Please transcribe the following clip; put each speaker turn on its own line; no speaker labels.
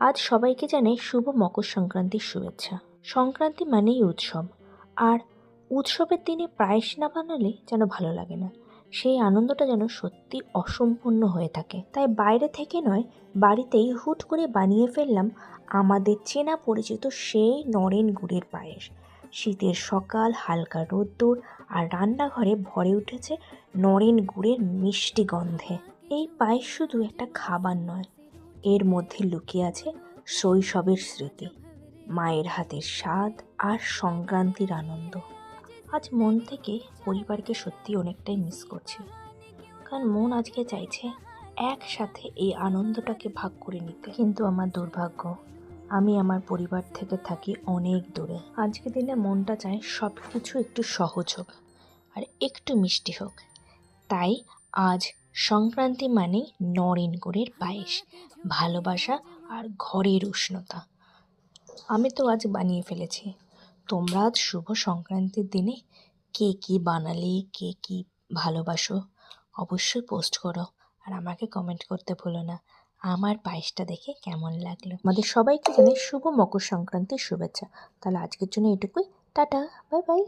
আজ সবাইকে জানাই শুভ মকর সংক্রান্তির শুভেচ্ছা। সংক্রান্তি মানেই উৎসব, আর উৎসবের দিনে পায়েস না বানালে যেন ভালো লাগে না। সেই আনন্দটা যেন সত্যি অসম্পূর্ণ হয়ে থাকে। তাই বাইরে থেকে নয়, বাড়িতেই হুট করে বানিয়ে ফেললাম আমাদের চেনা পরিচিত সেই নরেন গুড়ের পায়েস। শীতের সকাল, হালকা রোদ্দুর আর রান্নাঘরে ভরে উঠেছে নরেন গুড়ের মিষ্টি গন্ধে। এই পায়েস শুধু একটা খাবার নয়, এর মধ্যে লুকিয়ে আছে শৈশবের স্মৃতি, মায়ের হাতের স্বাদ আর সংক্রান্তির আনন্দ। আজ মন থেকে পরিবারকে সত্যি অনেকটাই মিস করছি, কারণ মন আজকে চাইছে একসাথে এই আনন্দটাকে ভাগ করে নিতে। কিন্তু আমার দুর্ভাগ্য, আমি আমার পরিবার থেকে থাকি অনেক দূরে। আজকে দিনে মনটা চায় সব কিছু একটু সহজ হোক আর একটু মিষ্টি হোক। তাই আজ সংক্রান্তি মানেই নরেন গুড়ের পায়েস, ভালোবাসা আর ঘরের উষ্ণতা। আমি তো আজ বানিয়ে ফেলেছি। তোমরা আজ শুভ সংক্রান্তির দিনে কে কী বানালে, কে কী ভালোবাসো, অবশ্যই পোস্ট করো আর আমাকে কমেন্ট করতে ভুলো না আমার পায়েসটা দেখে কেমন লাগলো। আমাদের সবাইকে জানাই শুভ মকর সংক্রান্তির শুভেচ্ছা। তাহলে আজকের জন্য এটুকুই। Tata, bye bye.